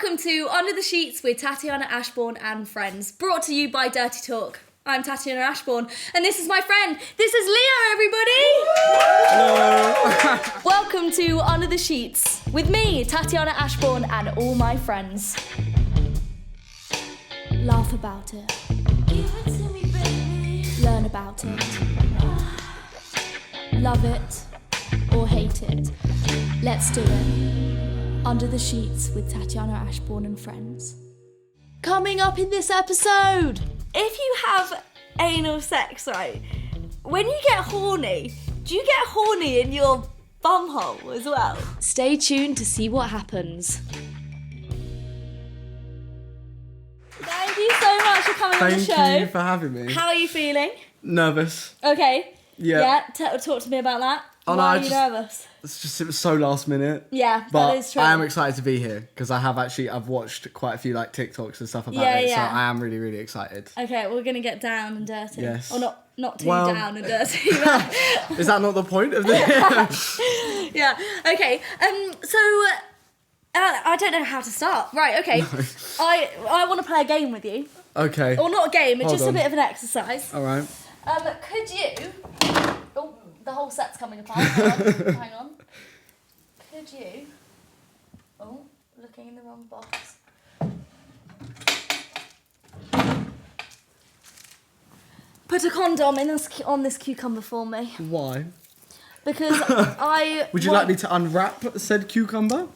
Welcome to Under the Sheets with Tatiana Ashbourne and friends, brought to you by Dirty Talk. I'm Tatiana Ashbourne, and this is my friend. This is Leah, everybody! Hello! Welcome to Under the Sheets with me, Tatiana Ashbourne, and all my friends. Laugh about it. Give it to me, baby. Learn about it. Love it or hate it. Let's do it. Under the Sheets with Tatiana Ashbourne and friends. Coming up in this episode, if you have anal sex, right, when you get horny, do you get horny in your bumhole as well? Stay tuned to see what happens. Thank you so much for coming on the show. Thank you for having me. How are you feeling? Nervous. Okay. Yeah. Talk to me about that. Oh, no, Why I are you just- nervous? It was so last minute. Yeah, But that is true. I am excited to be here because I've watched quite a few like TikToks and stuff about it. Yeah. So I am really, really excited. Okay, we're gonna get down and dirty. Yes. Or not too Well- down and dirty. But Is that not the point of this? yeah. Okay. So I don't know how to start. Right. Okay. No. I want to play a game with you, Okay. or not a game. It's Hold just on. a bit of an exercise. All right. Could you? Oh, the whole set's coming apart. Hang on. Could you? Oh, looking in the wrong box. Put a condom on this cucumber for me, Why? because I. Would you like me to unwrap said cucumber?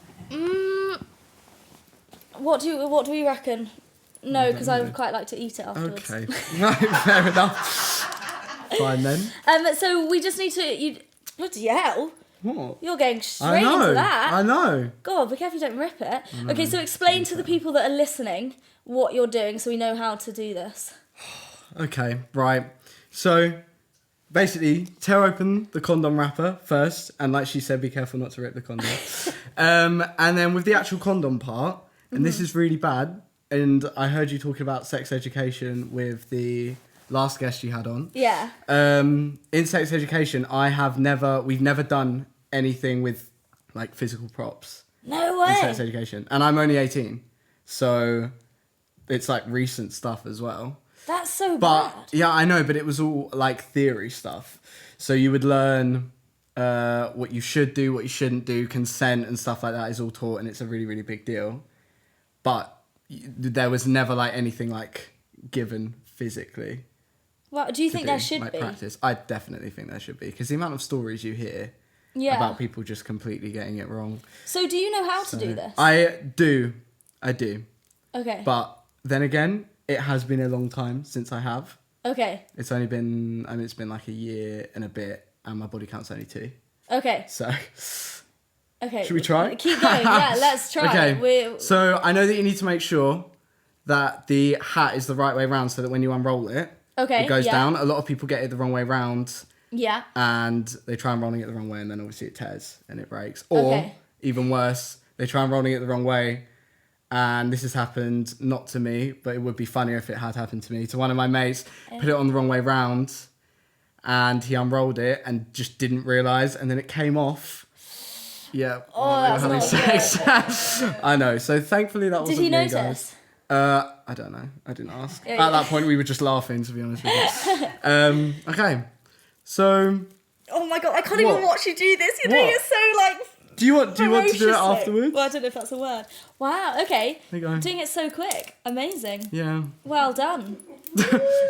What do we reckon? No, because I know. would quite like to eat it afterwards. Okay. Right, fair enough. Fine then. So we just need to. You bloody hell! What? You're going I straight know. into that. I know. God, be careful you don't rip it. Okay, so explain to the people that are listening what you're doing so we know how to do this. Okay, right. So, basically, tear open the condom wrapper first, and like she said, be careful not to rip the condom. And then with the actual condom part, and this is really bad, and I heard you talking about sex education with the last guest you had on. Yeah. In sex education, we've never done anything with like physical props No in sex way. education, and I'm only 18, so it's like recent stuff as well. That's so But bad. yeah, I know, but it was all like theory stuff. So you would learn what you should do, what you shouldn't do, consent and stuff like that is all taught, and it's a really, really big deal. But there was never like anything like given physically. Well, do you to think do, there should like, be? practice. I definitely think there should be, because the amount of stories you hear Yeah. about people just completely getting it wrong. So do you know how to So do this? I do. Okay. But then again, it has been a long time since I have. Okay. It's only been, it's been like a year and a bit, and my body count's only 2. Okay. So, Okay. should we try? Keep going. Yeah, let's try. Okay. So I know that you need to make sure that the hat is the right way around, so that when you unroll it, Okay, it goes yeah. down. A lot of people get it the wrong way round, Yeah. and they try and rolling it the wrong way, and then obviously it tears and it breaks. Or Okay. even worse, they try and rolling it the wrong way. And this has happened, not to me, but it would be funnier if it had happened to me. To one of my mates, put it on the wrong way round, and he unrolled it and just didn't realise, and then it came off. Yeah. Oh, we were that's having not sex. I know. So thankfully that wasn't Did he me, notice? guys. I don't know. I didn't ask. Yeah, At that point, we were just laughing, to be honest with you. Okay. So, Oh my god, I can't even What? watch you do this. You're doing What? it so like. do you want to do it ferociously. afterwards? Well, I don't know if that's a word. Wow. Okay. There you go. Doing it so quick. Amazing. Yeah. Well done.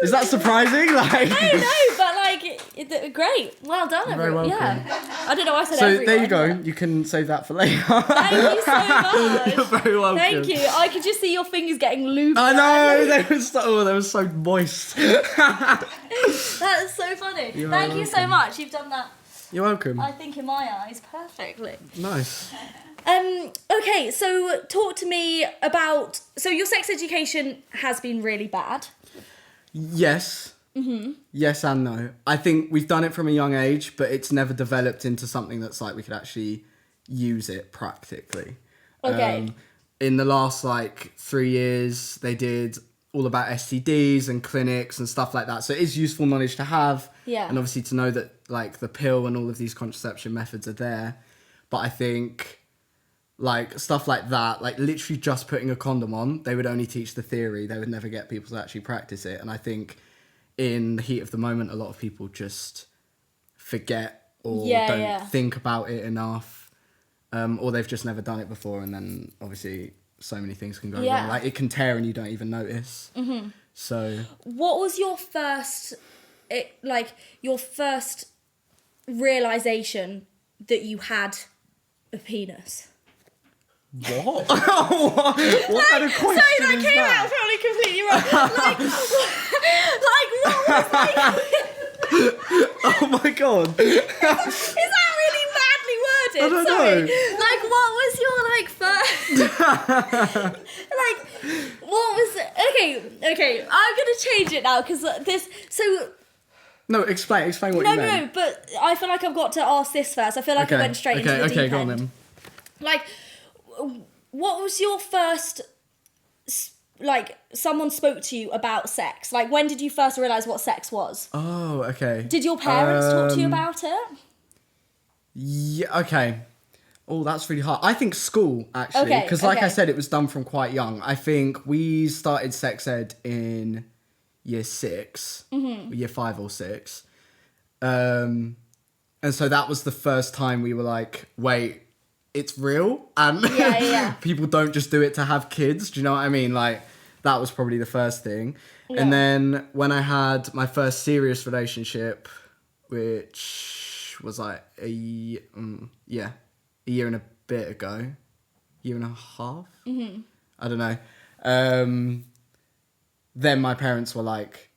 Is that surprising? Like. I know, but like, great. Well done, You're very everyone. welcome. Yeah. I don't know why I said So everyone. there you go. but- You can save that for later. Thank you so much. You're very welcome. Thank you. I could just see your fingers getting lubed. I know they were so moist. That is so funny. You're Thank you so welcome. much. You've done that, You're welcome. I think, in my eyes, perfectly. Nice. Okay, so talk to me about. So your sex education has been really bad. Yes. Yes and no. I think we've done it from a young age, but it's never developed into something that's like we could actually use it practically. Okay. In the last like 3 years, they did all about STDs and clinics and stuff like that. So it is useful knowledge to have. Yeah. And obviously to know that like the pill and all of these contraception methods are there. But I think like stuff like that, like literally just putting a condom on. They would only teach the theory. They would never get people to actually practice it. And I think in the heat of the moment, a lot of people just forget or don't think about it enough, or they've just never done it before. And then obviously so many things can go wrong. Like it can tear and you don't even notice. Mm-hmm. So what was your first realization that you had a penis? What? What kind of question Sorry, that is came that? out probably completely wrong. What was Oh my god. is that really badly worded? I don't Sorry. know. Like, what was your first? What was? Okay. I'm gonna change it now because this. So No, explain what you meant. no. But I feel like I've got to ask this first. I feel like I went straight into the deep Okay, go end. on then. Like, what was your first? Like, someone spoke to you about sex. Like, when did you first realise what sex was? Oh, okay. Did your parents talk to you about it? Yeah, okay. Oh, that's really hard. I think school, actually. Because like I said, it was done from quite young. I think we started sex ed in year 6. Mm-hmm. Year 5 or 6. And so that was the first time we were like, wait, it's real? And people don't just do it to have kids. Do you know what I mean? Like, that was probably the first thing. Yeah. And then when I had my first serious relationship, which was like a year and a bit ago. Year and a half? Mm-hmm. I don't know. Then my parents were like,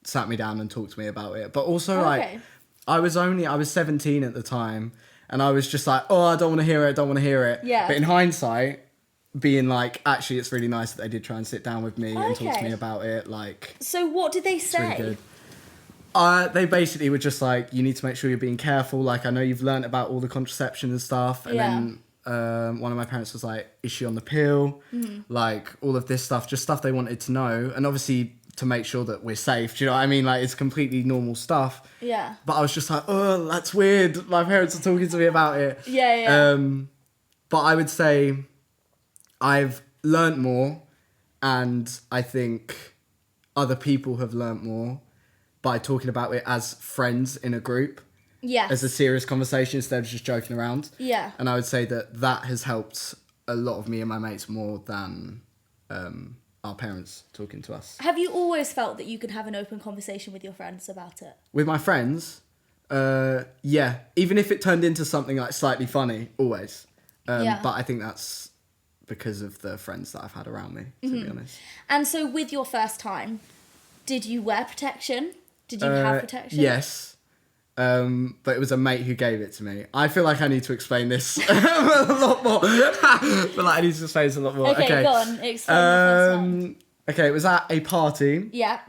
sat me down and talked to me about it. But also like, I was 17 at the time. And I was just like, oh, I don't want to hear it. Yeah. But in hindsight, being like, actually, it's really nice that they did try and sit down with me and talk to me about it. Like, so what did they say? Really good. They basically were just like, you need to make sure you're being careful. Like, I know you've learnt about all the contraception and stuff. And then one of my parents was like, is she on the pill? Mm-hmm. Like, all of this stuff, just stuff they wanted to know. And obviously to make sure that we're safe. Do you know what I mean? Like, it's completely normal stuff. Yeah. But I was just like, oh, that's weird. My parents are talking to me about it. Yeah. But I would say I've learnt more, and I think other people have learnt more by talking about it as friends in a group. Yes. As a serious conversation instead of just joking around. Yeah. And I would say that has helped a lot of me and my mates more than our parents talking to us. Have you always felt that you could have an open conversation with your friends about it? With my friends? Yeah. Even if it turned into something like slightly funny, always. But I think that's because of the friends that I've had around me, to be honest. And so with your first time, did you wear protection? Did you have protection? Yes. But it was a mate who gave it to me. I feel like I need to explain this a lot more. But like, I need to explain this a lot more. Okay, go on. Explain the first one. Okay, it was at a party. Yeah.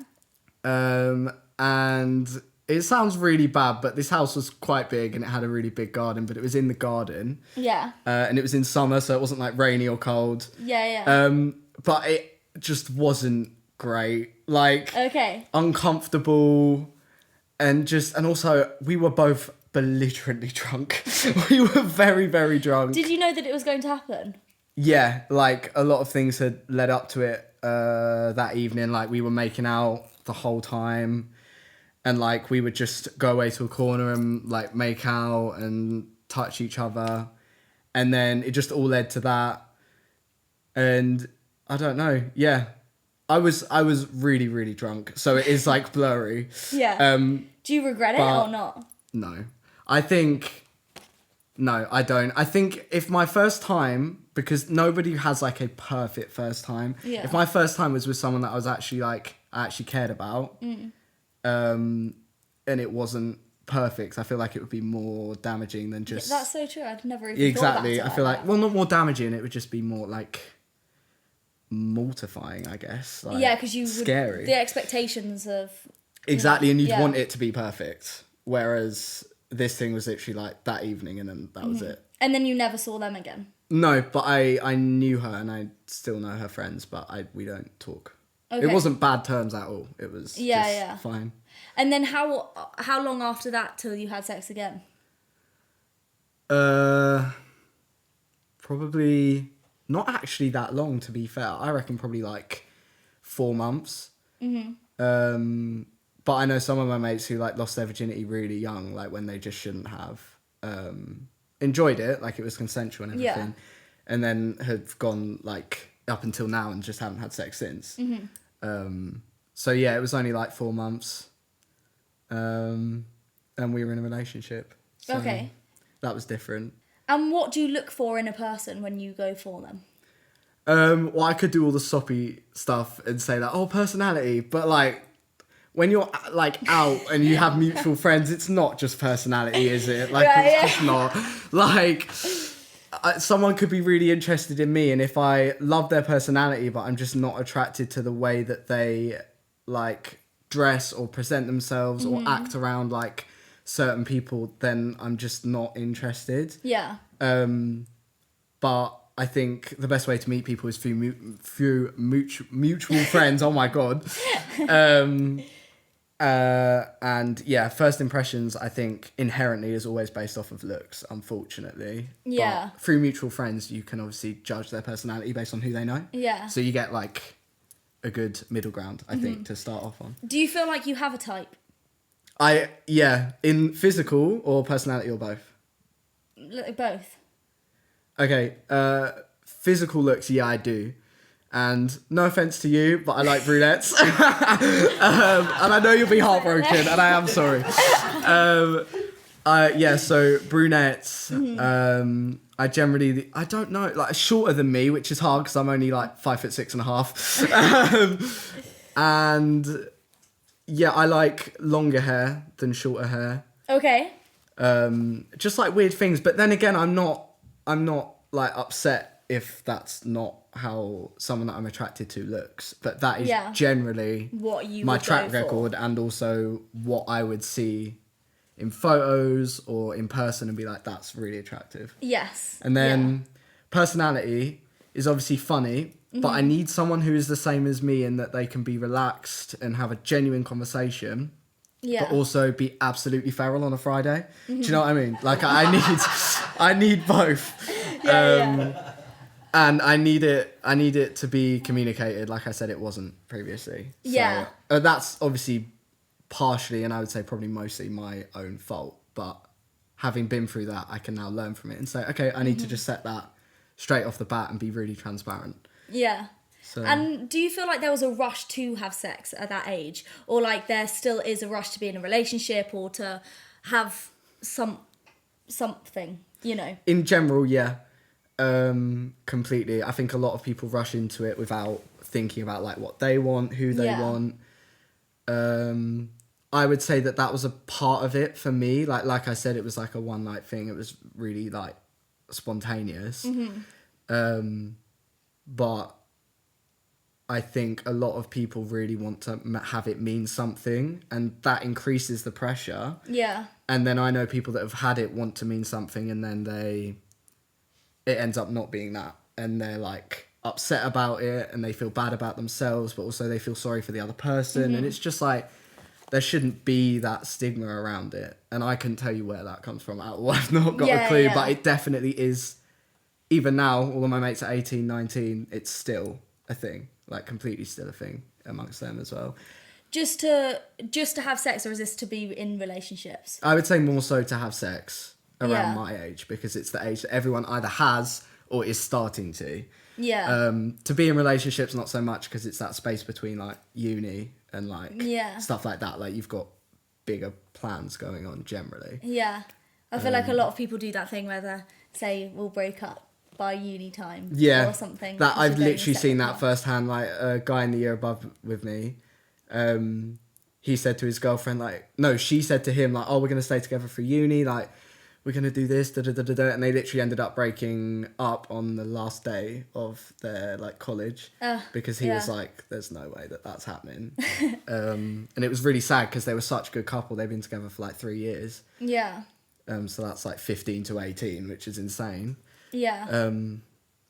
And it sounds really bad, but this house was quite big and it had a really big garden, but it was in the garden. Yeah. And it was in summer, so it wasn't like rainy or cold. Yeah. But it just wasn't great. Like, uncomfortable. And also, we were both belligerently drunk. We were very, very drunk. Did you know that it was going to happen? Yeah, like, a lot of things had led up to it that evening. Like, we were making out the whole time. And, like, we would just go away to a corner and, like, make out and touch each other. And then it just all led to that. And I don't know, yeah. I was really, really drunk, so it is like blurry. Yeah. Do you regret it or not? No. I don't. I think if my first time, because nobody has like a perfect first time. Yeah. If my first time was with someone that I was actually like, I actually cared about, and it wasn't perfect, I feel like it would be more damaging than just... Yeah, that's so true. I'd never even thought about it. I feel like, well, not more damaging, it would just be more like... mortifying, I guess. Like, yeah, because you scary. The expectations of exactly, and you'd want it to be perfect. Whereas this thing was literally like that evening, and then that was it. And then you never saw them again. No, but I knew her, and I still know her friends, but we don't talk. Okay. It wasn't bad terms at all. It was just fine. And then how long after that till you had sex again? probably not actually that long, to be fair. I reckon probably like 4 months. But I know some of my mates who like lost their virginity really young, like when they just shouldn't have. Enjoyed it, like it was consensual and everything, and then have gone like up until now and just haven't had sex since. So yeah, it was only like 4 months, and we were in a relationship. So Okay. that was different. And what do you look for in a person when you go for them? Well, I could do all the soppy stuff and say that, oh, personality, but like when you're like out and you have mutual friends, it's not just personality, is it? Like it's just not. Like someone could be really interested in me, and if I love their personality, but I'm just not attracted to the way that they like dress or present themselves or act around like certain people, then I'm just not interested. Yeah. But I think the best way to meet people is through mutual friends. Oh my god. And yeah, first impressions I think inherently is always based off of looks, unfortunately. Yeah. But through mutual friends, you can obviously judge their personality based on who they know. Yeah. So you get like a good middle ground, I think, to start off on. Do you feel like you have a type? In physical or personality or both? Both. Okay, physical looks, yeah, I do. And no offense to you, but I like brunettes. And I know you'll be heartbroken, and I am sorry. So brunettes, I generally, I don't know, like shorter than me, which is hard because I'm only like 5'6.5". And yeah, I like longer hair than shorter hair. Okay. Just like weird things, but then again, I'm not like upset if that's not how someone that I'm attracted to looks. But that is generally what you my would track go for. record, and also what I would see in photos or in person and be like, that's really attractive. Yes. And then personality is obviously funny, but I need someone who is the same as me in that they can be relaxed and have a genuine conversation. Yeah. But also be absolutely feral on a Friday. Do you know what I mean? Like I need both. And I need it to be communicated. Like I said, it wasn't previously. So, Yeah. That's obviously partially, and I would say probably mostly my own fault. But having been through that, I can now learn from it and say, okay, I need to just set that straight off the bat and be really transparent. Yeah. So. And do you feel like there was a rush to have sex at that age? Or like there still is a rush to be in a relationship or to have something, you know? In general, yeah. Completely. I think a lot of people rush into it without thinking about like what they want, who they want. I would say that was a part of it for me. Like I said, it was like a one night thing. It was really like spontaneous. But I think a lot of people really want to have it mean something, and that increases the pressure. Yeah. And then I know people that have had it want to mean something, and then it ends up not being that, and they're like upset about it, and they feel bad about themselves, but also they feel sorry for the other person, and it's just like there shouldn't be that stigma around it, and I couldn't tell you where that comes from at all. I've not got a clue, but it definitely is. Even now, all of my mates are 18, 19, it's still a thing, like completely still a thing amongst them as well. Just to have sex, or is this to be in relationships? I would say more so to have sex around my age, because it's the age that everyone either has or is starting to. Yeah. To be in relationships, not so much, because it's that space between like uni and like stuff like that. Like you've got bigger plans going on generally. Yeah. I feel like a lot of people do that thing where they say we'll break up by uni time or something. That I've literally seen that firsthand. Like a guy in the year above with me, he said to his girlfriend, like, no, she said to him, like, oh, we're going to stay together for uni, like, we're going to do this, and they literally ended up breaking up on the last day of their, like, college, because he was like, there's no way that that's happening. And it was really sad, because they were such a good couple. They've been together for, like, 3 years. Yeah. So that's, like, 15 to 18, which is insane. Yeah.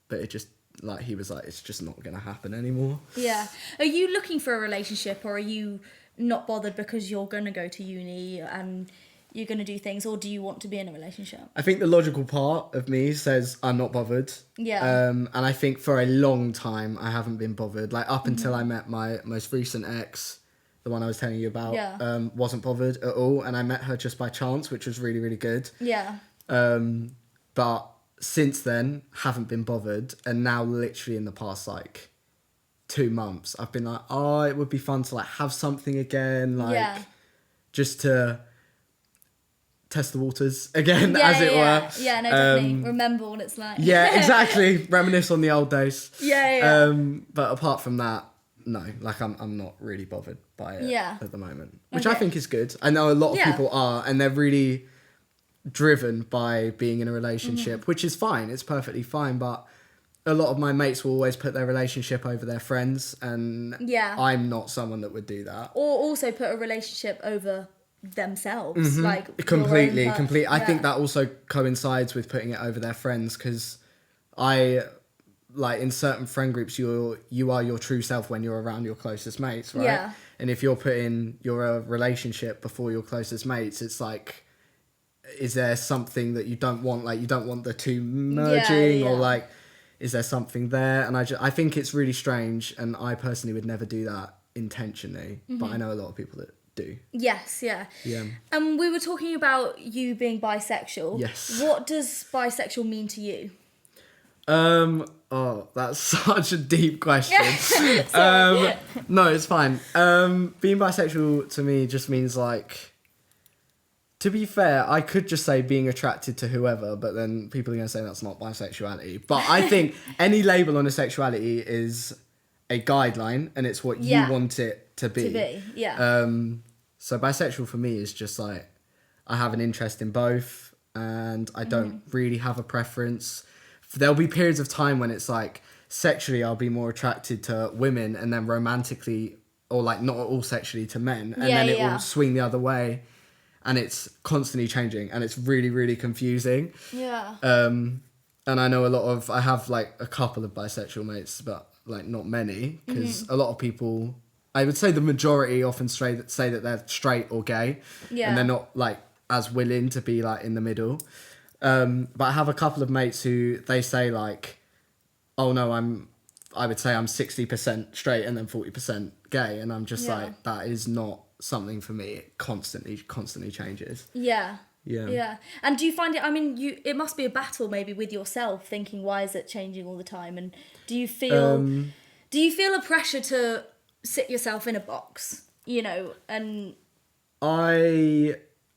But it just, like, he was like, it's just not going to happen anymore. Yeah. Are you looking for a relationship, or are you not bothered because you're going to go to uni and you're going to do things, or do you want to be in a relationship? I think the logical part of me says I'm not bothered. Yeah. And I think for a long time I haven't been bothered. Like up until I met my most recent ex, the one I was telling you about, Yeah. wasn't bothered at all. And I met her just by chance, which was really, really good. Yeah. But since then, haven't been bothered. And now literally in the past, like 2 months, I've been like, oh, it would be fun to like have something again. Like Yeah. just to test the waters again, Yeah, as it yeah. were. Yeah, no, definitely. Remember what it's like. Yeah, exactly. Reminisce on the old days. Yeah. But apart from that, no, like I'm not really bothered by it at the moment, which I Okay. think is good. I know a lot of Yeah. people are, and they're really driven by being in a relationship, which is fine. It's perfectly fine. But a lot of my mates will always put their relationship over their friends, and Yeah. I'm not someone that would do that. Or also put a relationship over themselves. Like Completely. your own I think that also coincides with putting it over their friends, because I like in certain friend groups you are your true self when you're around your closest mates, right? Yeah. And if you're putting your relationship before your closest mates, it's like, is there something that you don't want? Like you don't want the two merging, or yeah. like, is there something there? And I think it's really strange, and I personally would never do that intentionally, but I know a lot of people that do. Yes, yeah. Yeah. And we were talking about you being bisexual. Yes. What does bisexual mean to you? Oh, that's such a deep question. Sorry. No, it's fine. Being bisexual to me just means like, to be fair, I could just say being attracted to whoever, but then people are going to say that's not bisexuality. But I think any label on a sexuality is a guideline, and it's what Yeah. you want it to be. To be, yeah. So bisexual for me is just like, I have an interest in both, and I don't really have a preference. There'll be periods of time when it's like, sexually I'll be more attracted to women, and then romantically, or like not at all sexually, to men, and Yeah, then it yeah. will swing the other way, and it's constantly changing, and it's really, really confusing. Yeah. And I know I have like a couple of bisexual mates, but like not many, because a lot of people, I would say the majority often say that they're straight or gay, Yeah. and they're not like as willing to be like in the middle. But I have a couple of mates who they say like, oh no, I would say I'm 60% straight and then 40% gay, and I'm just Yeah. like, that is not something for me. It constantly changes. Yeah. Yeah. Yeah. And do you find it, I mean, it must be a battle maybe with yourself, thinking, why is it changing all the time? And do you feel a pressure to sit yourself in a box, you know, and...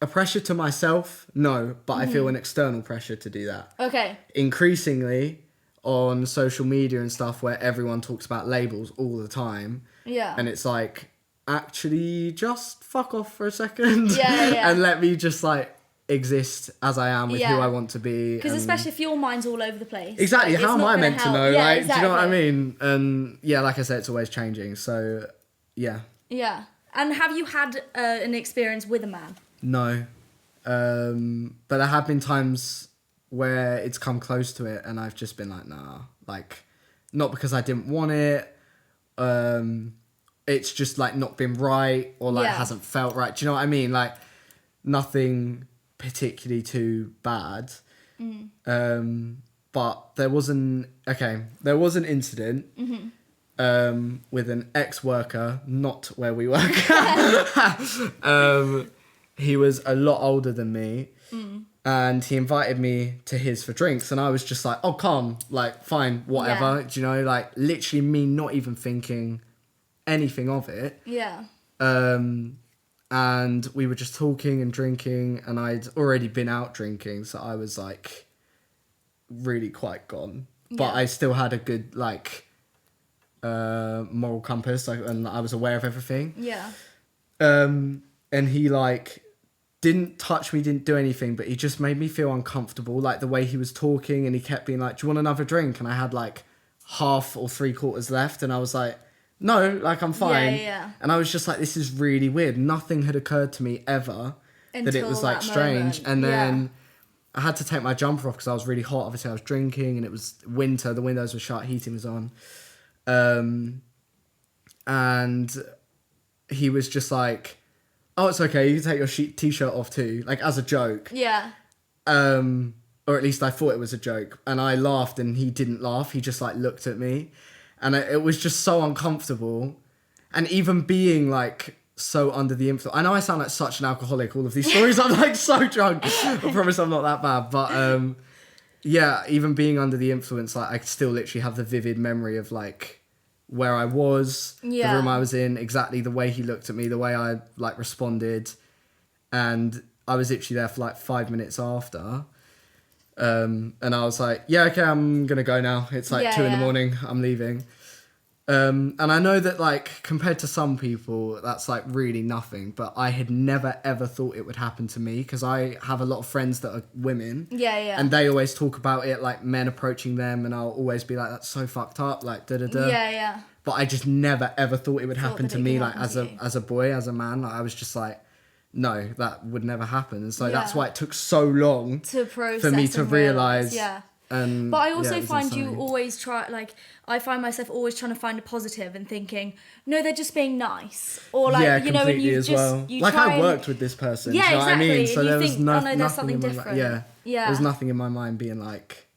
A pressure to myself, no, but I feel an external pressure to do that. Okay. Increasingly on social media and stuff, where everyone talks about labels all the time. Yeah. And it's like, actually just fuck off for a second. Yeah. And let me just like exist as I am with who Yeah. I want to be. Because and- especially if your mind's all over the place. Exactly, like, how it's am not I gonna meant to help. know? Yeah, Like, do you know what I exactly. mean? And yeah, like I said, it's always changing. So yeah. Yeah. And have you had an experience with a man? No. But there have been times where it's come close to it, and I've just been like, nah. Like, not because I didn't want it. It's just like not been right, or like Yeah. hasn't felt right. Do you know what I mean? Like, nothing particularly too bad. But there was an incident with an ex-worker, not where we work. He was a lot older than me, and he invited me to his for drinks, and I was just like, oh, calm, like, fine, whatever. Yeah. Do you know, like, literally me not even thinking anything of it. Yeah. And we were just talking and drinking, and I'd already been out drinking, so I was like really quite gone. But Yeah. I still had a good like moral compass, like, and I was aware of everything. Yeah. And he like didn't touch me, didn't do anything, but he just made me feel uncomfortable, like the way he was talking, and he kept being like, do you want another drink? And I had like half or 3/4 left, and I was like, no, like I'm fine. Yeah. And I was just like, this is really weird. Nothing had occurred to me ever that it Until was like that strange. moment. And then Yeah. I had to take my jumper off because I was really hot. Obviously I was drinking, and it was winter, the windows were shut, heating was on. And he was just like, oh, it's okay, you can take your t-shirt off too, like as a joke. Yeah. Or at least I thought it was a joke, and I laughed and he didn't laugh. He just like looked at me, and it was just so uncomfortable. And even being like so under the influence, I know I sound like such an alcoholic, all of these stories, I'm like so drunk. I promise I'm not that bad, but yeah, even being under the influence, like I still literally have the vivid memory of like where I was, the room I was in, exactly the way he looked at me, the way I like responded, and I was literally there for like 5 minutes after. And I was like, yeah, okay, I'm gonna go now. It's like 2 a.m, I'm leaving. And I know that like compared to some people, that's like really nothing, but I had never ever thought it would happen to me, because I have a lot of friends that are women. Yeah. And they always talk about it, like men approaching them, and I'll always be like, that's so fucked up, like da-da-da. Yeah. But I just never ever thought it would happen that to it me, could like happen as to a boy, as a man. Like, I was just like, no, that would never happen. And so that's why it took so long to process for me to and realise. Yeah. And But I also it was find you insane. always try, like, I find myself always trying to find a positive and thinking, no, they're just being nice. Or like, yeah, you know, and completely you as just, well. you Like try I worked with this person. Yeah, do you know exactly. what I mean? So And you there was think, oh no, there's nothing something in my different. Yeah. Yeah. There's nothing in my mind being like,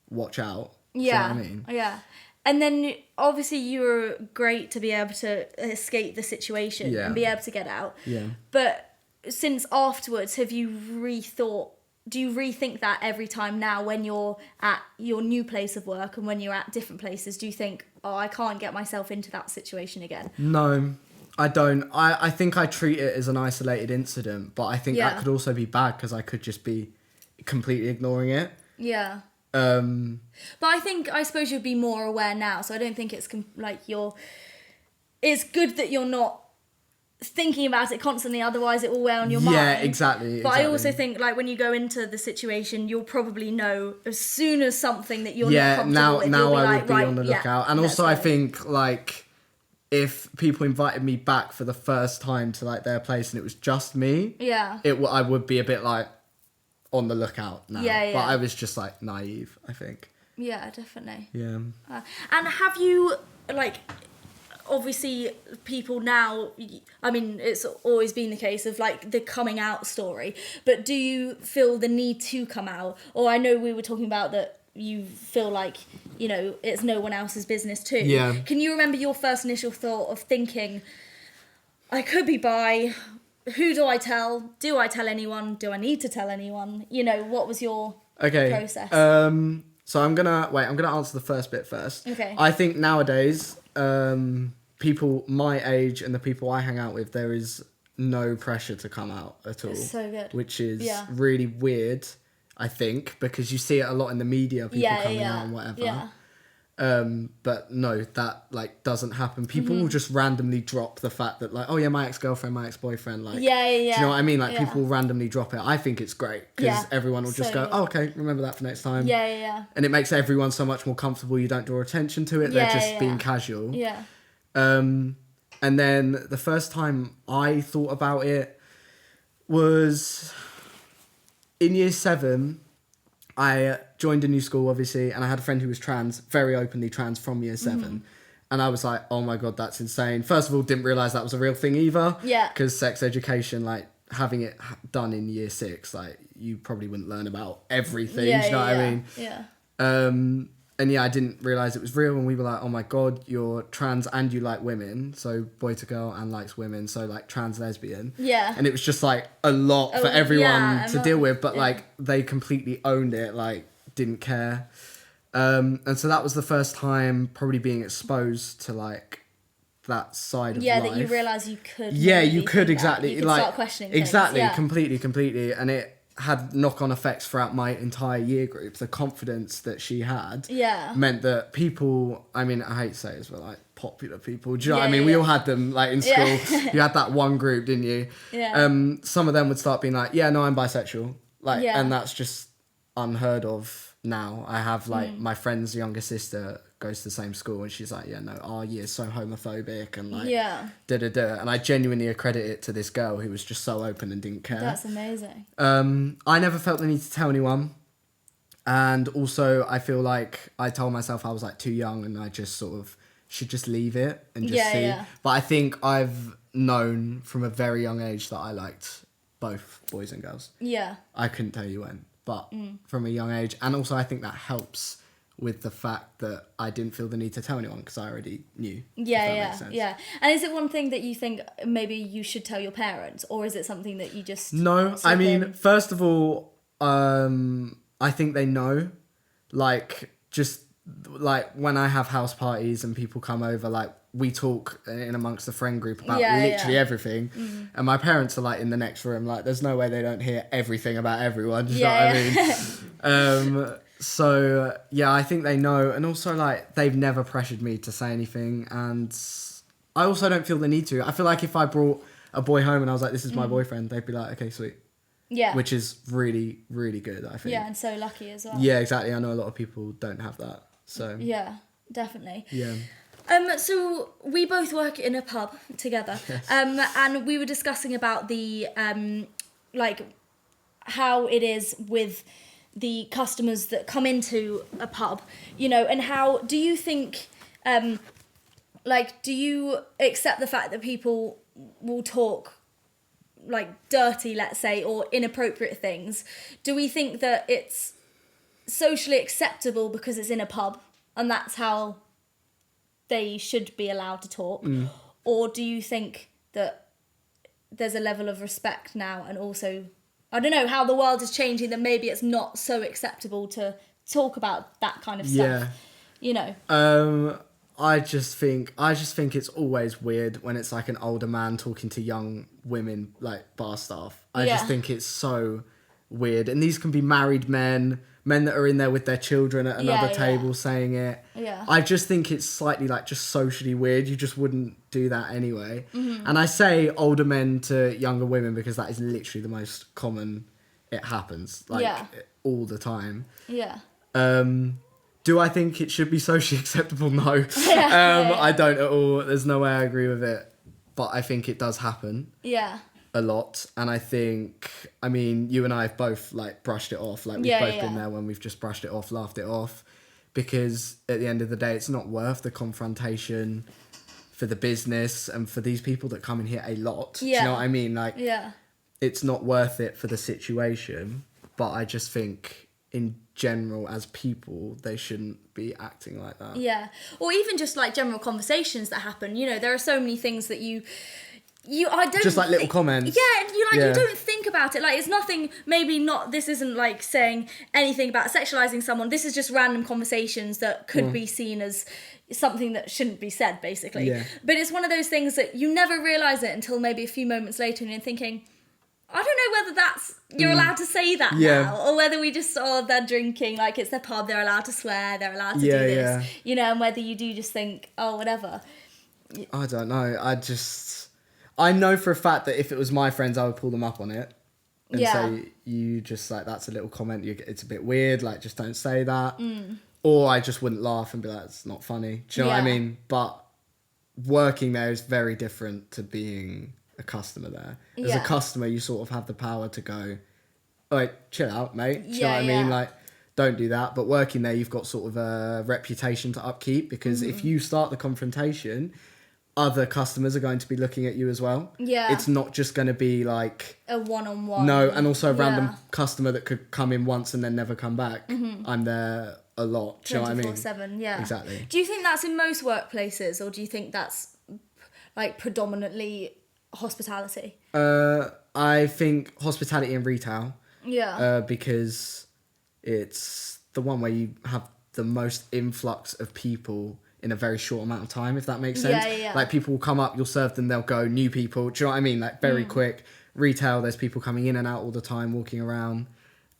watch out. Yeah. Do you know what I mean? Yeah. And then obviously you were great to be able to escape the situation and be able to get out. Yeah. But since afterwards, have you do you rethink that every time now when you're at your new place of work and when you're at different places? Do you think, oh, I can't get myself into that situation again? No, I don't. I think I treat it as an isolated incident, but I think that could also be bad, because I could just be completely ignoring it. Yeah. But I suppose you'd be more aware now, so I don't think it's it's good that you're not thinking about it constantly, otherwise it will wear on your mind. Yeah, exactly. But I also think, like, when you go into the situation, you'll probably know as soon as something that you're not comfortable with, now you'll be I like, would be right, on the lookout. And let's also I go. think like if people invited me back for the first time to like their place and it was just me, I would be a bit like on the lookout now. Yeah. But I was just like naive, I think. Yeah, definitely. Yeah. And have you, like, obviously people now, I mean, it's always been the case of like the coming out story, but do you feel the need to come out? Or I know we were talking about that you feel like, you know, it's no one else's business too. Yeah. Can you remember your first initial thought of thinking, I could be bi, who do I tell? Do I tell anyone? Do I need to tell anyone? You know, what was your process? So I'm gonna answer the first bit first. Okay. I think nowadays, people my age and the people I hang out with, there is no pressure to come out at all. It's so good. Which is really weird, I think, because you see it a lot in the media, people coming out and whatever. Yeah. But no, that like doesn't happen. People will just randomly drop the fact that like, oh yeah, my ex-girlfriend, my ex-boyfriend, like, do you know what I mean? Like people randomly drop it. I think it's great because everyone will just go, oh, okay, remember that for next time. Yeah. And it makes everyone so much more comfortable. You don't draw attention to it. They're just being casual. Yeah. And then the first time I thought about it was in year 7. I joined a new school, obviously, and I had a friend who was trans, very openly trans from year 7. And I was like, oh my God, that's insane. First of all, didn't realise that was a real thing either. Yeah. Because sex education, like, having it done in year 6, like, you probably wouldn't learn about everything, do you know what I mean? Yeah. And yeah, I didn't realise it was real, and we were like, oh my God, you're trans and you like women, so boy to girl and likes women, so like trans lesbian. Yeah. And it was just like a lot for everyone to deal with, but yeah. like they completely owned it, like didn't care. And so that was the first time probably being exposed to like that side of life. Yeah, that you realise you could. Yeah, maybe you could think exactly. that. You could like start questioning things. exactly, Yeah. completely, and it had knock-on effects throughout my entire year group. The confidence that she had meant that people, I mean, I hate to say it, but like popular people, do you know what I mean? We all had them like in school. You had that one group, didn't you? Yeah. Some of them would start being like, yeah, no, I'm bisexual. Like, Yeah. and that's just unheard of now. I have like my friend's younger sister goes to the same school and she's like, yeah, no, our year's so homophobic and like da. And I genuinely accredit it to this girl who was just so open and didn't care. That's amazing. I never felt the need to tell anyone. And also I feel like I told myself I was like too young and I just sort of should just leave it and just see. Yeah. But I think I've known from a very young age that I liked both boys and girls. Yeah. I couldn't tell you when, but from a young age. And also I think that helps with the fact that I didn't feel the need to tell anyone because I already knew. Yeah. And is it one thing that you think maybe you should tell your parents, or is it something that you just... No, I mean, first of all, I think they know. Like, just like when I have house parties and people come over, like we talk in amongst the friend group about literally everything. And my parents are like in the next room, like there's no way they don't hear everything about everyone. Do you know what I mean? So yeah, I think they know. And also like they've never pressured me to say anything. And I also don't feel the need to. I feel like if I brought a boy home and I was like, this is my boyfriend, they'd be like, okay, sweet. Yeah. Which is really, really good, I think. Yeah, and so lucky as well. Yeah, exactly. I know a lot of people don't have that. So yeah, definitely. Yeah. So we both work in a pub together. Yes. And we were discussing about the like how it is with the customers that come into a pub, you know, and how do you think like do you accept the fact that people will talk like dirty, let's say, or inappropriate things? Do we think that it's socially acceptable because it's in a pub and that's how they should be allowed to talk? Or do you think that there's a level of respect now, and also, I don't know, how the world is changing, that maybe it's not so acceptable to talk about that kind of stuff, you know? I just think it's always weird when it's like an older man talking to young women, like bar staff. I just think it's so weird. And these can be married men that are in there with their children at another table saying it. Yeah. I just think it's slightly like just socially weird. You just wouldn't do that anyway. And I say older men to younger women because that is literally the most common. It happens like all the time. Yeah. Do I think it should be socially acceptable? No. I don't at all. There's no way I agree with it. But I think it does happen. Yeah. A lot. And I think, I mean, you and I have both like brushed it off. Like we've both been there when we've just brushed it off, laughed it off. Because at the end of the day, it's not worth the confrontation for the business and for these people that come in here a lot. Do you know what I mean? Like, it's not worth it for the situation. But I just think in general, as people, they shouldn't be acting like that. Yeah. Or even just like general conversations that happen. You know, there are so many things that I don't just like little comments. Yeah, you don't think about it. Like it's nothing. Maybe not. This isn't like saying anything about sexualizing someone. This is just random conversations that could be seen as something that shouldn't be said, basically. Yeah. But it's one of those things that you never realize it until maybe a few moments later, and you're thinking, I don't know whether you're allowed to say that now, or whether we just they're drinking, like it's their pub, they're allowed to swear, they're allowed to do this, you know, and whether you do just think, oh, whatever. I don't know. I know for a fact that if it was my friends, I would pull them up on it and say, you just like, that's a little comment, it's a bit weird, like just don't say that. Or I just wouldn't laugh and be like, it's not funny. Do you know what I mean? But working there is very different to being a customer there. As a customer, you sort of have the power to go, all right, chill out, mate. Do you know what I mean? Like, don't do that. But working there, you've got sort of a reputation to upkeep, because if you start the confrontation, other customers are going to be looking at you as well. Yeah. It's not just going to be like a one-on-one. No, and also a random customer that could come in once and then never come back. I'm there a lot. Do you know what I mean? 24/7, yeah. Exactly. Do you think that's in most workplaces, or do you think that's like predominantly hospitality? I think hospitality and retail. Yeah. Because it's the one where you have the most influx of people in a very short amount of time, if that makes sense. Yeah. Like people will come up, you'll serve them, they'll go, new people. Do you know what I mean? Like very quick. Retail, there's people coming in and out all the time, walking around.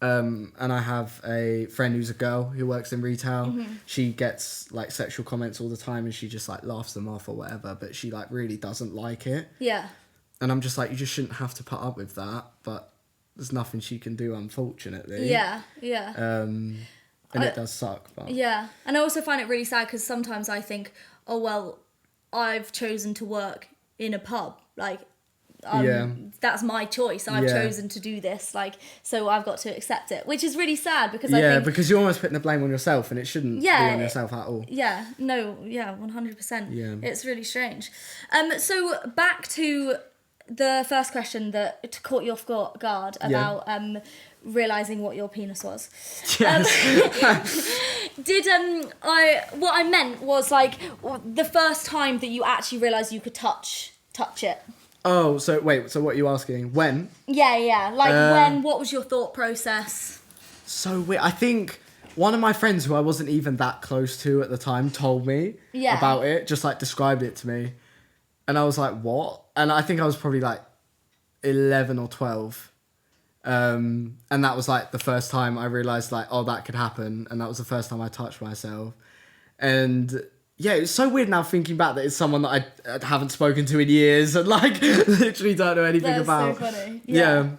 And I have a friend who's a girl who works in retail. She gets like sexual comments all the time and she just like laughs them off or whatever, but she like really doesn't like it. Yeah. And I'm just like, you just shouldn't have to put up with that, but there's nothing she can do, unfortunately. Yeah. And it does suck. But yeah. And I also find it really sad because sometimes I think, oh, well, I've chosen to work in a pub. Like, that's my choice. I've Yeah. chosen to do this, like, so I've got to accept it, which is really sad because I Yeah, think because you're almost putting the blame on yourself, and it shouldn't be Yeah, on yourself at all. 100%. Yeah. It's really strange. So back to the first question that caught you off guard about realizing what your penis was. Yes. What I meant was like the first time that you actually realized you could touch it. Oh, so wait, so what are you asking? When? Yeah. Like when? What was your thought process? So weird. I think one of my friends who I wasn't even that close to at the time told me about it, just like described it to me. And I was like, what? And I think I was probably like 11 or 12. And that was like the first time I realized like, oh, that could happen. And that was the first time I touched myself. And yeah, it's so weird now thinking back that it's someone that I haven't spoken to in years and like literally don't know anything That's about. so funny. Yeah.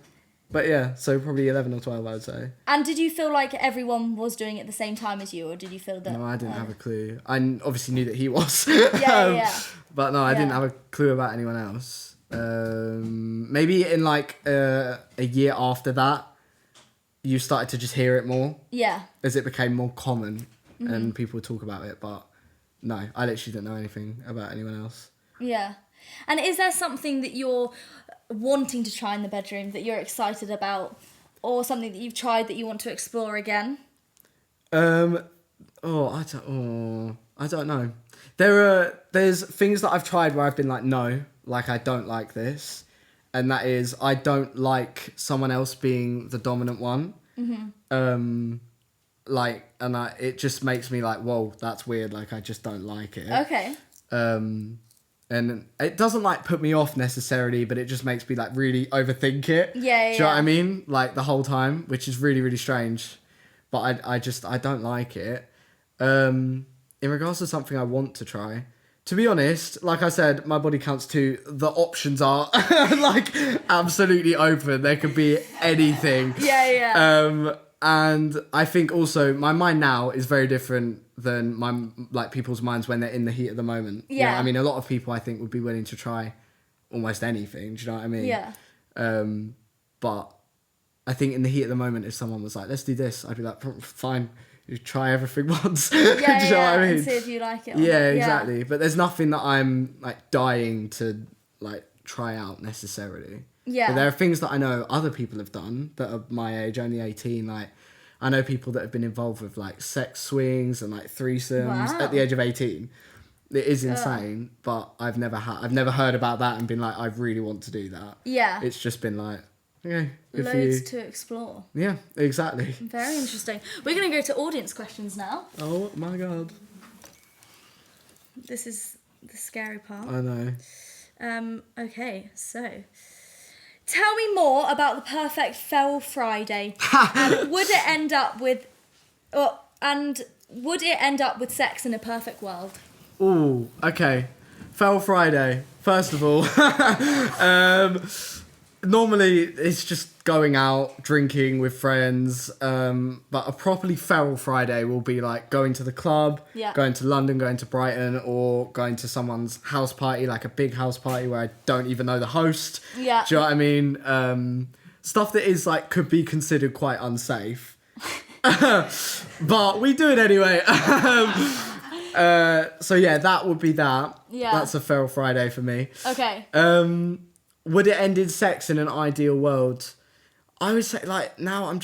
But yeah, so probably 11 or 12, I would say. And did you feel like everyone was doing it at the same time as you, or did you feel that... No, I didn't have a clue. I obviously knew that he was. Yeah. But no, I didn't have a clue about anyone else. Maybe in like a year after that, you started to just hear it more. Yeah. As it became more common and people would talk about it. But no, I literally didn't know anything about anyone else. Yeah. And is there something that you're wanting to try in the bedroom that you're excited about, or something that you've tried that you want to explore again? I don't know. There's things that I've tried where I've been like, no, like I don't like this, and that is I don't like someone else being the dominant one. It just makes me like, whoa, that's weird. Like I just don't like it. Okay. And it doesn't like put me off necessarily, but it just makes me like really overthink it. Yeah. Do you know what I mean? Like the whole time, which is really, really strange. But I don't like it. In regards to something I want to try, to be honest, like I said, my body counts 2. The options are like absolutely open. There could be anything. Yeah. And I think also my mind now is very different than people's minds when they're in the heat of the moment. Yeah. You know what I mean, a lot of people I think would be willing to try almost anything. Do you know what I mean? Yeah. But I think in the heat of the moment, if someone was like, let's do this, I'd be like, fine, you try everything once. Do you know what I mean? And see if you like it. Or Yeah, not. exactly. But there's nothing that I'm like dying to like try out necessarily. Yeah. But there are things that I know other people have done that are my age, only 18. Like I know people that have been involved with like sex swings and like threesomes at the age of 18. It is insane, but I've never heard about that and been like, I really want to do that. Yeah. It's just been like, okay, good for Loads you. to explore. Yeah, exactly. Very interesting. We're going to go to audience questions now. Oh my god. This is the scary part. I know. Okay, so tell me more about the perfect Fell Friday. And would it end up with sex in a perfect world? Ooh, okay. Fell Friday. First of all, normally it's just going out, drinking with friends. But a properly feral Friday will be like going to the club, going to London, going to Brighton, or going to someone's house party, like a big house party where I don't even know the host. Yeah. Do you know what I mean? Stuff that is like could be considered quite unsafe. But we do it anyway. So yeah, that would be that. Yeah. That's a feral Friday for me. Okay. Would it end in sex in an ideal world? I would say like now I'm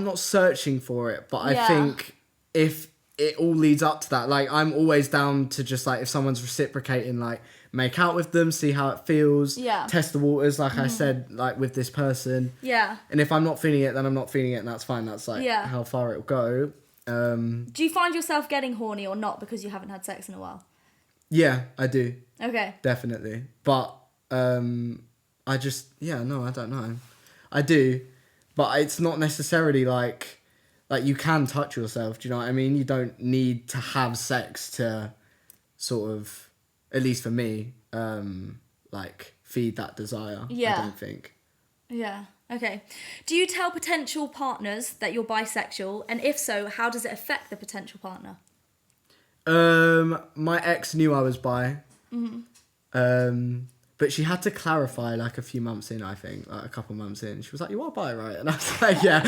not searching for it, but I think if it all leads up to that, like I'm always down to just like if someone's reciprocating, like make out with them, see how it feels, test the waters, like I said, like with this person. Yeah. And if I'm not feeling it, then I'm not feeling it, and that's fine. That's like how far it'll go. Do you find yourself getting horny or not because you haven't had sex in a while? Yeah, I do. Okay. Definitely. But I just I don't know. I do, but it's not necessarily like you can touch yourself. Do you know what I mean? You don't need to have sex to sort of, at least for me, like feed that desire. Yeah. I don't think. Yeah. Okay. Do you tell potential partners that you're bisexual? And if so, how does it affect the potential partner? My ex knew I was bi. But she had to clarify like a few months in, I think, like a couple months in. She was like, "You are bi, right?" And I was like, "Yeah."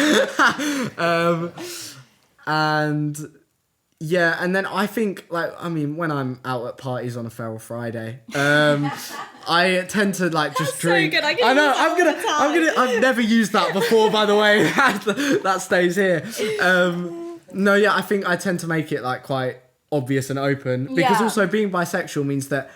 And yeah, and then I think like, I mean, when I'm out at parties on a Feral Friday, I tend to like just That's so drink. good. I I know. use that all the time. I've never used that before, by the way. That stays here. No, yeah, I think I tend to make it like quite obvious and open because Yeah. also being bisexual means that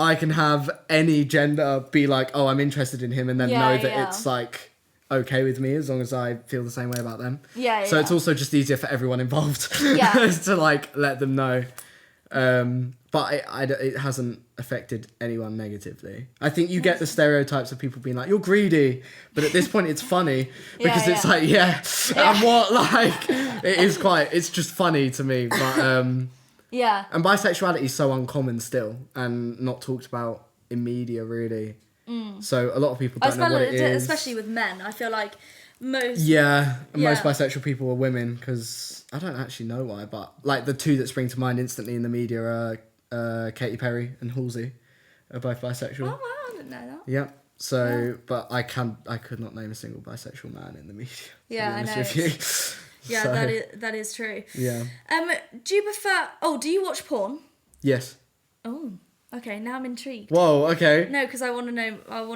I can have any gender be like, oh, I'm interested in him, and then Yeah, know that yeah. it's like okay with me as long as I feel the same way about them. Yeah, So it's also just easier for everyone involved Yeah. to like let them know. But it hasn't affected anyone negatively. I think you get the stereotypes of people being like, "You're greedy," but at this point it's funny because it's like, and what, like, it's just funny to me. But Yeah. and bisexuality is so uncommon still and not talked about in media really. So a lot of people don't know what it is. Especially with men. I feel like most... Yeah, and most Yeah. bisexual people are women because I don't actually know why, but like the two that spring to mind instantly in the media are Katy Perry and Halsey are both bisexual. Oh, wow, I didn't know that. Yeah. So, but I could not name a single bisexual man in the media. to Yeah, be I honest know, with you. Yeah, So, that is true. Yeah. Do you prefer... Oh, do you watch porn? Yes. Oh, okay, now I'm intrigued. Whoa. Okay. No, because I want to know... Oh,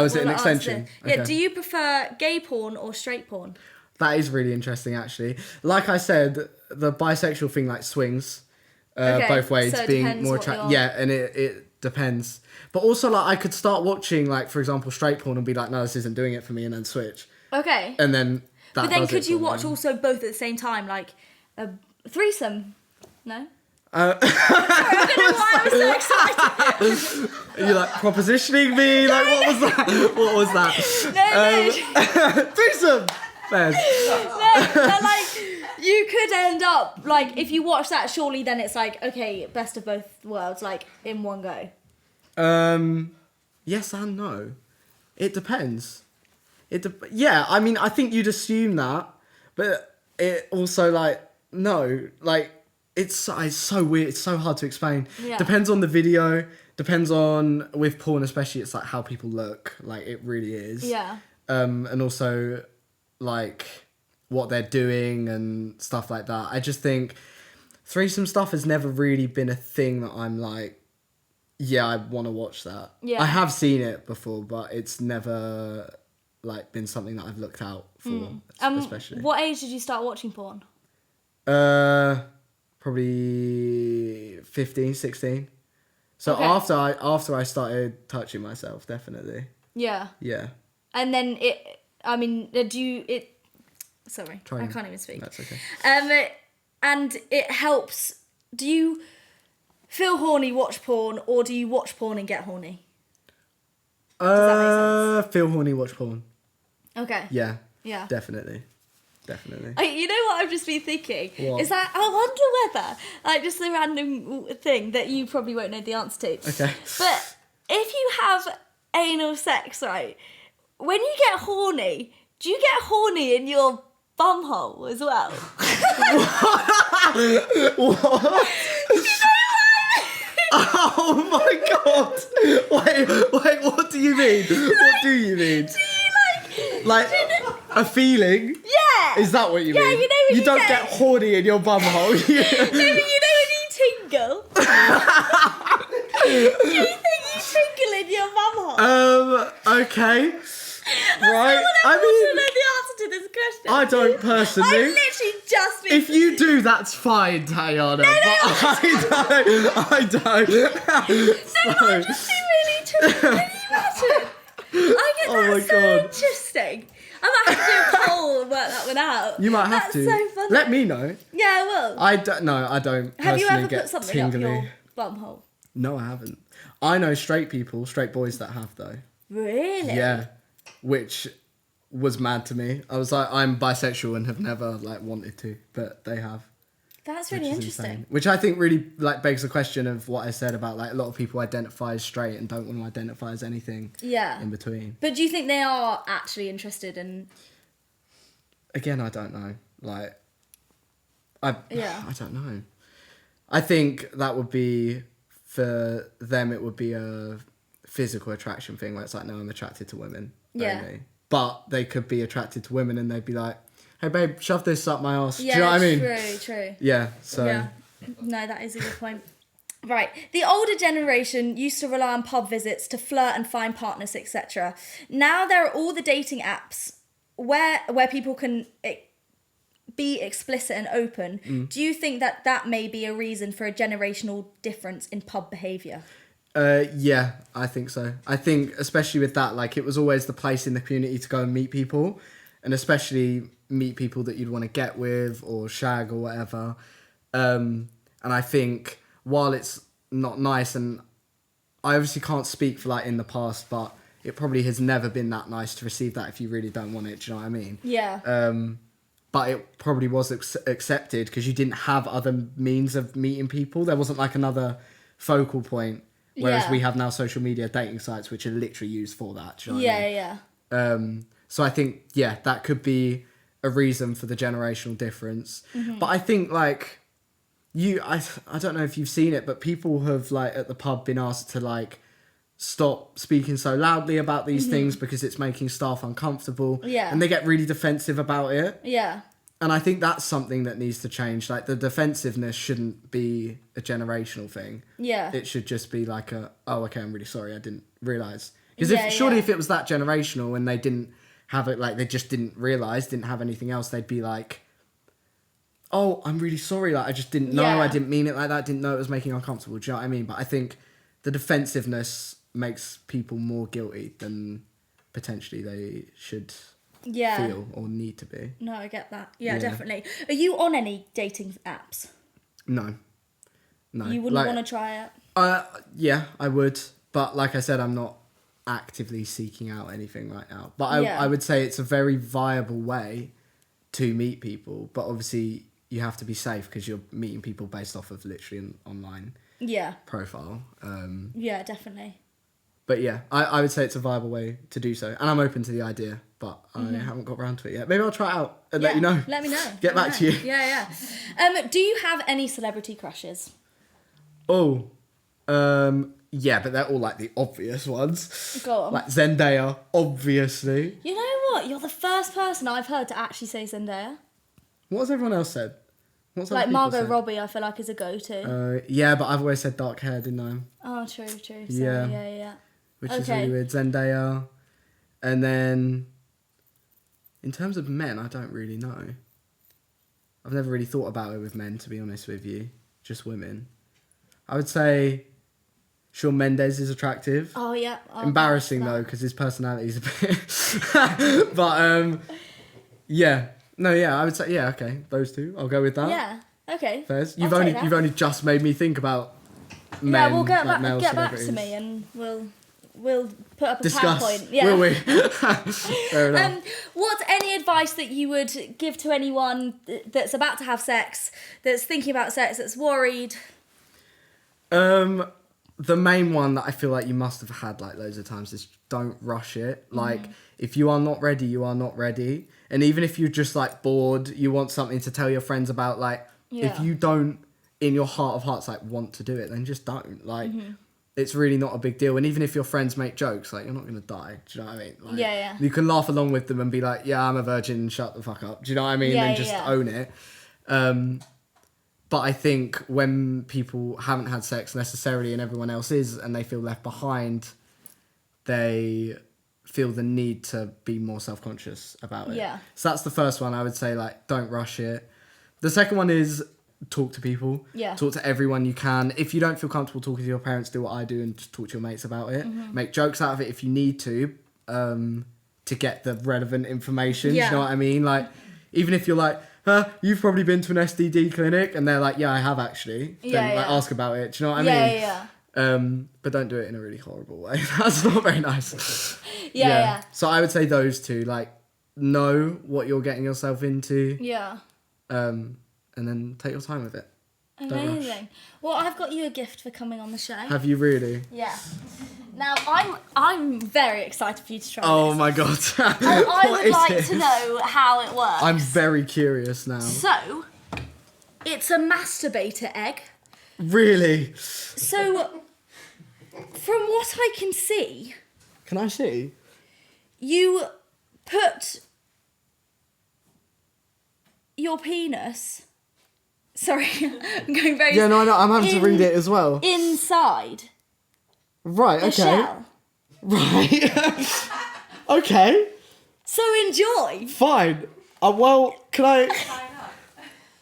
is it an wanna answer extension? this. Yeah, Okay. do you prefer gay porn or straight porn? That is really interesting, actually. Like I said, the bisexual thing like swings Okay, both ways, so it being depends more what attractive. you're- Yeah, and it depends. But also, like, I could start watching, like, for example, straight porn and be like, no, this isn't doing it for me, and then switch. Okay. And then that But then does it could you for me. watch also both at the same time? Like a threesome? No? Uh, Sorry, I don't know why I was so excited. Are you, like, propositioning me? Like, what was that? What was that? No, Threesome! Fairs. no, but like you could end up like if you watch that, surely then it's like okay, best of both worlds, like in one go. Yes and no. It depends. Yeah, I mean, I think you'd assume that, but it also like no, like it's so weird. It's so hard to explain. Yeah. Depends on the video. Depends on with porn, especially. It's like how people look. Like it really is. Yeah. And also like what they're doing and stuff like that. I just think threesome stuff has never really been a thing that I'm like, yeah, I want to watch that. Yeah. I have seen it before, but it's never like been something that I've looked out for, especially. What age did you start watching porn? Probably 15, 16. So Okay. after I started touching myself, definitely. Yeah. Yeah. And then sorry, Try I again. can't even speak. That's okay. And it helps. Do you feel horny, watch porn, or do you watch porn and get horny? that make Feel horny, watch porn. Okay. Yeah. Yeah. Definitely. You know what I've just been thinking? What? Is that I wonder whether, like just a random thing that you probably won't know the answer to. Okay. But if you have anal sex, right, when you get horny, do you get horny in your bumhole as well? What? Oh my god! Wait, what do you mean? What do you mean? Do you Like a feeling? Yeah. Is that what you Yeah, mean? you know when you don't get- get horny in your bumhole. No, but you know when you tingle? Do you think you tingle in your bumhole? Okay. Right. I want to know the answer to this question. I don't personally. I've literally just been... If you do, that's fine, Tayana. But I don't. No, I've just been really interested. Can you imagine? I get Oh my that so God. interesting. I might have to do a poll and work that one out. You might have That's to. so funny. Let me know. Yeah, I will. I don't. No, I don't. Have you personally ever get put something tingly. up your bumhole? No, I haven't. I know straight boys that have though. Really? Yeah, which was mad to me. I was like, I'm bisexual and have never like wanted to, but they have. That's Which really is interesting. insane. Which I think really like begs the question of what I said about like a lot of people identify as straight and don't want to identify as anything Yeah. in between. But do you think they are actually interested in... Again, I don't know. Like, Yeah. I don't know. I think that would be for them. It would be a physical attraction thing where it's like, no, I'm attracted to women Yeah. only. But they could be attracted to women and they'd be like, hey babe, shove this up my arse. Yeah, Do you know what I mean? true. Yeah, so Yeah. No, that is a good point. Right. The older generation used to rely on pub visits to flirt and find partners, etc. Now there are all the dating apps where people can be explicit and open. Do you think that may be a reason for a generational difference in pub behaviour? yeah, I think so. I think especially with that, like it was always the place in the community to go and meet people, and especially meet people that you'd want to get with or shag or whatever. And I think while it's not nice, and I obviously can't speak for like in the past, but it probably has never been that nice to receive that if you really don't want it. Do you know what I mean? Yeah. But it probably was accepted because you didn't have other means of meeting people. There wasn't like another focal point. Whereas Yeah. we have now social media dating sites which are literally used for that. Do you know what I mean? Yeah. So I think, yeah, that could be a reason for the generational difference. But I think like I don't know if you've seen it, but people have like at the pub been asked to like stop speaking so loudly about these things because it's making staff uncomfortable. Yeah. And they get really defensive about it. Yeah. And I think that's something that needs to change. Like the defensiveness shouldn't be a generational thing. Yeah. It should just be like oh, okay, I'm really sorry, I didn't realise. Because Yeah, surely yeah. if it was that generational and they didn't have it, like they just didn't realise, didn't have anything else, they'd be like, oh, I'm really sorry, like I just didn't know, Yeah. I didn't mean it like that, didn't know it was making you uncomfortable. Do you know what I mean? But I think the defensiveness makes people more guilty than potentially they should Yeah. feel or need to be. No, I get that. Yeah, Yeah. definitely. Are you on any dating apps? No. You wouldn't want to try it? Yeah, I would. But like I said, I'm not actively seeking out anything right now. But Yeah. I would say it's a very viable way to meet people. But obviously, you have to be safe because you're meeting people based off of literally an online Yeah. profile. Yeah, definitely. But yeah, I would say it's a viable way to do so. And I'm open to the idea, but I haven't got around to it yet. Maybe I'll try it out and let you know. Let me know. Get Let me back to know. you. Yeah, yeah. Do you have any celebrity crushes? Oh, yeah, but they're all like the obvious ones. Go on. Like Zendaya, obviously. You know what? You're the first person I've heard to actually say Zendaya. What has everyone else said? What's other Like people Margot said? Robbie, I feel like is a go-to. Yeah, but I've always said dark hair, didn't I? Oh, true. So, Yeah. yeah. Which is Okay. really weird. Zendaya. And then, in terms of men, I don't really know. I've never really thought about it with men, to be honest with you. Just women. I would say Shawn Mendes is attractive. Oh, yeah. Embarrassing though, because his personality is a bit. But yeah, no, yeah, I would say yeah. Okay, those two. I'll go with that. Yeah. Okay. Fairs. I'll You've take only that. you've only just made me think about men. Yeah, we'll get like male back to celebrities. me and we'll put up a Discuss. PowerPoint. Yeah. Will we? Fair enough. What's any advice that you would give to anyone that's about to have sex, that's thinking about sex, that's worried? The main one that I feel like you must have had like loads of times is don't rush it. Like if you are not ready, you are not ready. And even if you're just like bored, you want something to tell your friends about, like if Yeah. you don't in your heart of hearts like want to do it, then just don't. Like it's really not a big deal. And even if your friends make jokes, like you're not gonna die. Do you know what I mean? Like, Yeah. You can laugh along with them and be like, yeah, I'm a virgin, shut the fuck up. Do you know what I mean? Yeah, And just yeah. own it. But I think when people haven't had sex necessarily and everyone else is and they feel left behind, they feel the need to be more self-conscious about it. Yeah. So that's the first one. I would say, like, don't rush it. The second one is talk to people. Yeah. Talk to everyone you can. If you don't feel comfortable talking to your parents, do what I do and just talk to your mates about it. Make jokes out of it if you need to get the relevant information. Yeah. Do you know what I mean? Like, even if you're like, you've probably been to an STD clinic, and they're like, yeah, I have actually. Then Yeah, like yeah. ask about it. Do you know what I Yeah, mean? yeah. But don't do it in a really horrible way. That's not very nice. Yeah. So I would say those two, like, know what you're getting yourself into, Yeah. and then take your time with it. Don't rush. Amazing. Well, I've got you a gift for coming on the show. Have you really? Yeah. Now, I'm very excited for you to try Oh this. my god. And I What would is like it? to know how it works. I'm very curious now. So, it's a masturbator egg. Really? So, from what I can see, Can I see? you put your penis. Sorry, I'm going very. Yeah, no, I know. I'm having to read it as well. Inside Right. the Okay. shell. Right. Okay. So enjoy. Fine. Well, can I?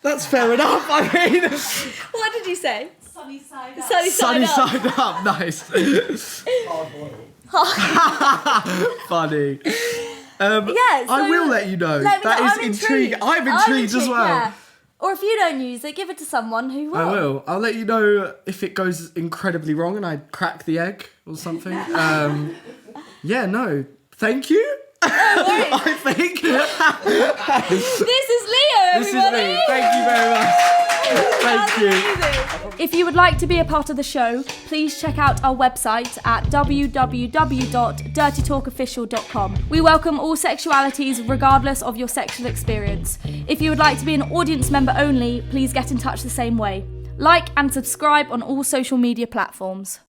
That's fair enough. I mean, What did you say? Sunny side up. Sunny sunny side up. side up. Nice. Funny. Yeah, I so will let you know. Let me That know. is I'm intriguing. I'm intrigued as well. Yeah. Or if you don't use it, give it to someone who will. I will. I'll let you know if it goes incredibly wrong and I crack the egg or something. Yeah, no. Thank you. I think. This is Leo, This is everybody. me. Thank you very much. Thank you. If you would like to be a part of the show, please check out our website at www.dirtytalkofficial.com. We welcome all sexualities regardless of your sexual experience. If you would like to be an audience member only, please get in touch the same way. Like and subscribe on all social media platforms.